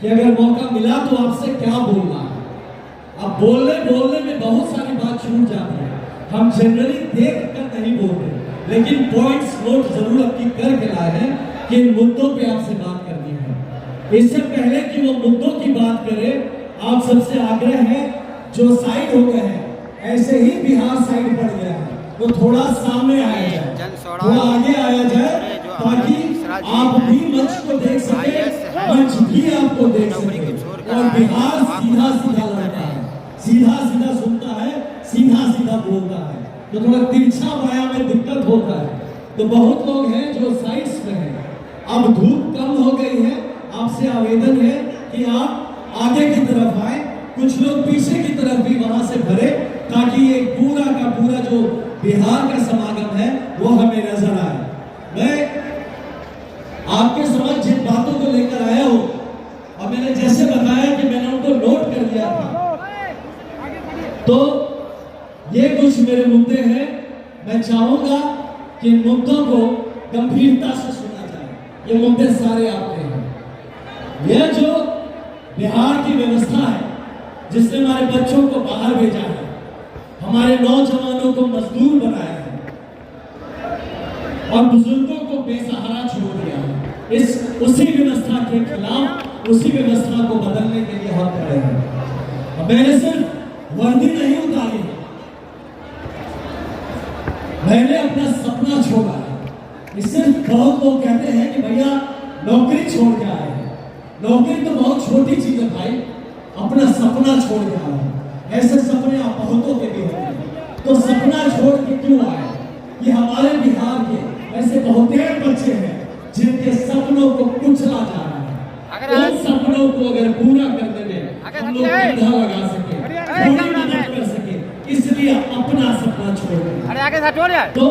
कि अगर मौका मिला तो आपसे क्या बोलना है। अब बोलने बोलने में बहुत सारी बात छूट जाती है, हम जनरली देख कर नहीं बोलते, लेकिन पॉइंट्स नोट जरूर अपनी करके लाए हैं कि इन मुद्दों पे आपसे बात करनी है। इससे पहले कि वो मुद्दों की बात करें, आप सबसे आग्रह है, जो साइड हो गए हैं ऐसे ही बिहार साइड पड़ गया है तो थोड़ा सामने आया जाए, थोड़ा आगे आया जाए, ताकि आप भी मंच को देख सके, मंच भी आपको देख सके। और बिहार सीधा सीधा लड़ता है, सीधा सीधा सुनता है, सीधा सीधा बोलता है, तो थोड़ा तिरछा बाया में दिक्कत होता है। तो बहुत लोग हैं जो साइड्स में हैं। अब धूप कम हो गई है, आपसे आवेदन है कि आप आगे की तरफ आए, कुछ लोग पीछे की तरफ भी वहां से भरे, ताकि ये पूरा का पूरा जो बिहार का समागम है वो हमें नजर आए। मैं आपके समझ जिन बातों को लेकर आया हूं, और मैंने जैसे बताया कि मैंने उनको नोट कर लिया था, तो ये कुछ मेरे मुद्दे हैं। मैं चाहूंगा कि इन मुद्दों को गंभीरता से सुना जाए। ये मुद्दे सारे आपके हैं। यह जो बिहार की व्यवस्था है जिसने हमारे बच्चों को बाहर भेजा है, हमारे नौजवानों को मजदूर बनाया है और बुजुर्गों को बेसहारा छोड़ दिया है, उसी व्यवस्था के खिलाफ, उसी व्यवस्था को बदलने के लिए हम खड़े हैं। मैंने सिर्फ वर्दी नहीं उतारी, मैंने अपना सपना छोड़ा है। सिर्फ बहुत लोग कहते हैं कि भैया नौकरी छोड़ के आए हैं। नौकरी तो बहुत छोटी चीज है भाई, अपना सपना छोड़ के आए हैं। ऐसे सपने आप बहुतों के भी होते हैं, तो सपना छोड़ के क्यों आए? ये हमारे बिहार के ऐसे बहुतेरे बच्चे हैं जिनके सपनों को कुचला जा रहा है। उन सपनों को अगर पूरा करने में हम लोग बाधा लगा सके, मदद कर सके, इसलिए अपना सपना छोड़, तो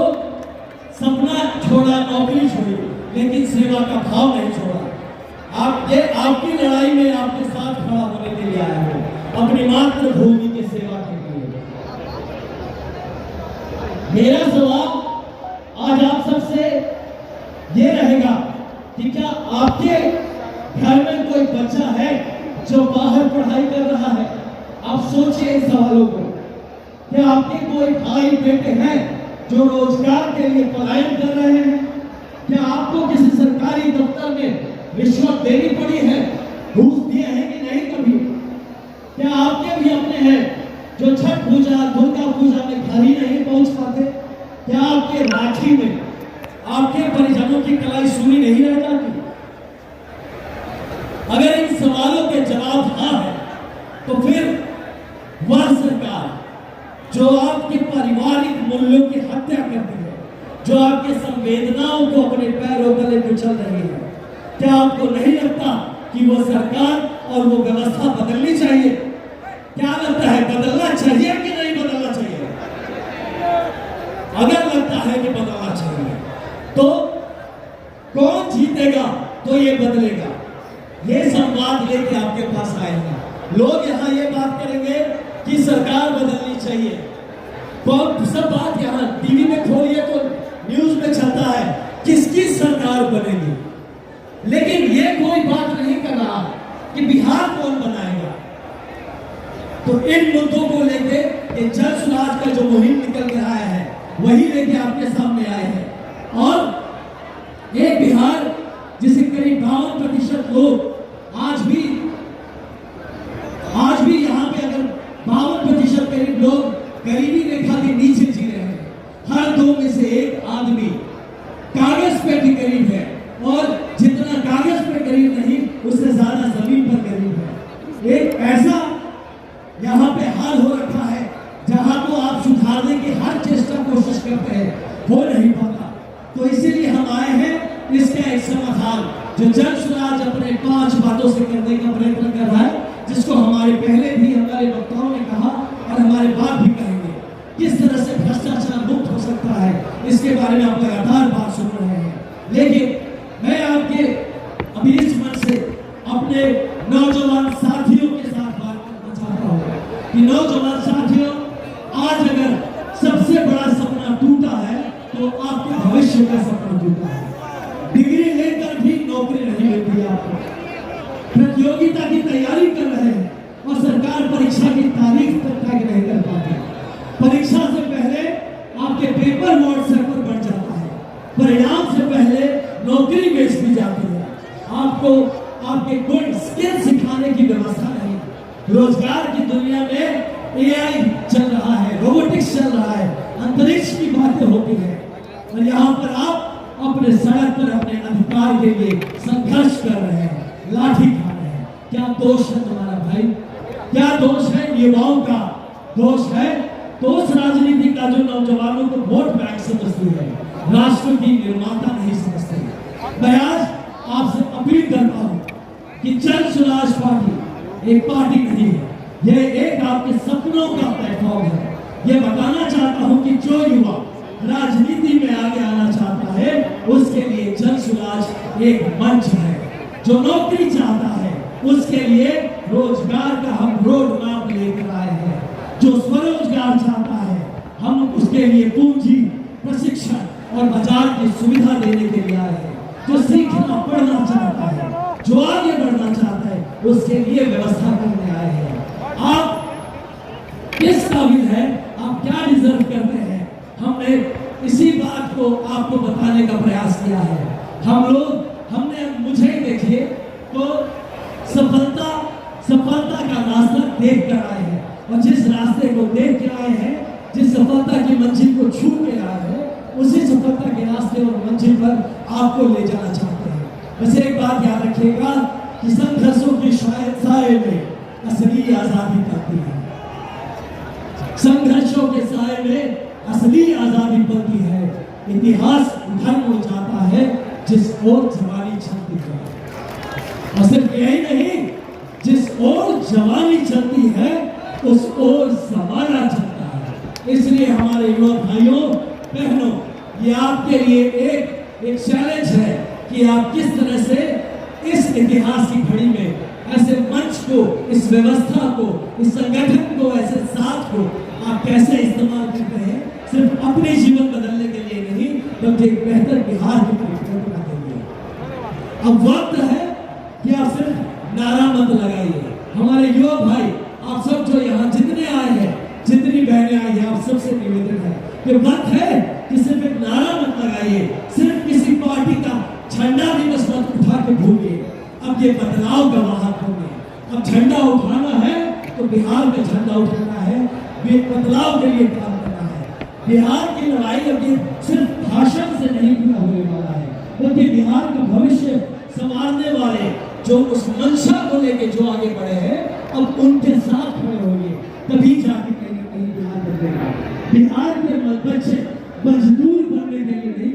सपना छोड़ा, नौकरी छोड़ी, लेकिन सेवा का भाव नहीं छोड़ा। आपकी लड़ाई में आपके साथ खड़ा होने के लिए आया हूं, अपनी मातृभूमि की सेवा के लिए। मेरा सवाल आज आप सबसे ये रहेगा कि क्या आपके घर में कोई बच्चा है जो बाहर पढ़ाई कर रहा है? आप सोचिए इन सवालों को। क्या आपके कोई भाई बेटे हैं जो रोजगार के लिए पलायन कर रहे हैं? क्या आपको किसी सरकारी दफ्तर में रिश्वत देनी पड़ी है, घूस दिए हैं कि नहीं कभी? क्या आपके भी अपने हैं जो छठ पूजा, दुर्गा पूजा में घर ही नहीं पहुंच पाते? क्या आपके राखी में आपके परिजनों की कलाई सुनी नहीं रह जाती? अगर इन सवालों के जवाब हाँ है, तो फिर वह सरकार जो आपके पारिवारिक मूल्यों की हत्या करती है, जो आपके संवेदनाओं को अपने पैरों तले कुचल रही है, क्या आपको नहीं लगता कि वो सरकार और वो व्यवस्था बदलनी चाहिए? क्या लगता है, बदलना चाहिए कि नहीं बदलना चाहिए? अगर लगता है कि बदलना चाहिए, तो कौन जीतेगा तो ये बदलेगा? ये संवाद लेके आपके पास आए हैं। लोग यहाँ ये बात करेंगे कि सरकार बदलनी चाहिए। कौन सब बात यहाँ टीवी में खोलिए तो न्यूज में चलता है किसकी सरकार बनेगी, लेकिन ये कोई बात नहीं कर रहा कि बिहार कौन बनाएगा। तो इन मुद्दों को लेके ये जन सुराज का जो मुहिम निकल के आया है, वही लेके आपके सामने आए हैं। और एक बिहार जिसे करीब 52% लोग आज भी यहाँ पे अगर 52% करीब लोग गरीबी रेखा के नीचे जी रहे हैं। हर 2 में से 1 आदमी कागज पे भी गरीब है, और जितना कागज पे गरीब नहीं, उससे ज्यादा जमीन पर गरीब है। एक ऐसा यहाँ पे हाल हो रखा है जहाँ को आप सुधारने की हर चेष्टा कोशिश करते हैं, हो नहीं पाता। तो इसीलिए हम आए हैं, इसका एक समाधान जो जन सुराज अपने 5 बातों से करने का प्रयत्न कर रहा है, जिसको हमारे पहले भी हमारे वक्ताओं ने कहा और हमारे बाद भी कहेंगे। किस तरह से भ्रष्टाचार मुक्त हो सकता है, इसके बारे में आप लगातार बात सुन रहे हैं। लेकिन मैं आपके अभी इस मंच से अपने नौजवान साथियों के साथ बात करना चाहता हूँ कि नौजवान साथियों, आज अगर सबसे बड़ा सपना टूटा है तो आपके भविष्य का सपना टूटा है। डिग्री लेकर भी नौकरी नहीं मिलती है आपको। प्रतियोगिता की तैयारी कर रहे हैं और सरकार परीक्षा की तारीख तक तय नहीं कर पाती। परीक्षा से पहले आपके पेपर व्हाट्सएप पर बढ़ जाता है, परिणाम से पहले नौकरी बेच दी जाती है, आपको आपके गुण स्किल सिखाने की व्यवस्था नहीं। रोजगार की दुनिया में एआई चल रहा है, रोबोटिक्स चल रहा है, अंतरिक्ष की बातें होती है और यहाँ पर आप अपने सड़क पर अपने अधिकार के लिए संघर्ष कर रहे हैं, लाठी खा रहे हैं। क्या दोष है तुम्हारा भाई? क्या दोष है युवाओं का? दोष है तो उस राजनीति का जो नौजवानों को वोट बैंक समझती है, राष्ट्र की निर्माता नहीं समझती। मैं आज आपसे अपील करता हूं कि जन सुराज पार्टी एक पार्टी नहीं है, यह एक आपके सपनों का प्लेटफॉर्म है। यह बताना चाहता हूं कि जो युवा राजनीति में आगे आना चाहता है उसके लिए जन सुराज एक मंच है। जो नौकरी चाहता है उसके लिए रोजगार का हम रोड मैप लेकर आए हैं। जो स्वरोजगार चाहता है हम उसके लिए पूंजी, प्रशिक्षण और बाजार की सुविधा देने के लिए आए हैं। जो सीखना पढ़ना चाहता है, जो आगे बढ़ना चाहता है उसके लिए व्यवस्था करने आए हैं। आप किस काबिल है, आप क्या डिजर्व करते हैं, हमने इसी बात को आपको बताने का प्रयास किया है। हमने मुझे देखिए तो सफलता का रास्ता देख कर आए हैं और जिस रास्ते को देख के आए हैं, जिस सफलता की मंजिल को छू के आए हैं, उसी सफलता के रास्ते और मंजिल पर आपको ले जाना चाहते हैं। वैसे एक बात याद रखिएगा कि संघर्षों की साए में असली आजादी पाती है। संघर्षों के साए में असली आजादी पलती है। इतिहास धर्म हो जाता है जिस ओर जवानी चलती है, और सिर्फ यही नहीं, जिस ओर जवानी चलती है उस ओर जमाना चलता है। इसलिए हमारे युवा भाइयों बहनों, ये आपके लिए एक चैलेंज है कि आप किस तरह से इस इतिहास की घड़ी में ऐसे मंच को, इस व्यवस्था को, इस संगठन को, ऐसे साथ को आप कैसे इस्तेमाल करते हैं, सिर्फ अपने जीवन बदलने के लिए नहीं बल्कि एक बेहतर बिहार की परिकल्पना के लिए। अब वक्त है कि आप सिर्फ नारा मत लगाइए। हमारे युवा भाई, आप सब जो यहाँ जितने आए हैं, जितनी बहनें आई हैं, आप सबसे निवेदन है कि वक्त है कि सिर्फ एक नारा मत लगाइए, सिर्फ किसी पार्टी का झंडा भी बस मत उठा के भूलिए। अब ये बदलाव का वाहक होंगे। अब झंडा उठाना है तो बिहार में झंडा उठाना है, बदलाव के लिए काम करना है। बिहार की लड़ाई अब ये सिर्फ भाषण से नहीं पूरा होने वाला है, बल्कि बिहार का भविष्य संवारने वाले जो उस मंशा को लेके जो आगे बढ़े हैं, अब उनके साथ खड़े होंगे, तभी जाके कहीं ना कहीं बिहार बदलेगा। बिहार के बच्चे मजदूर बनने के लिए नहीं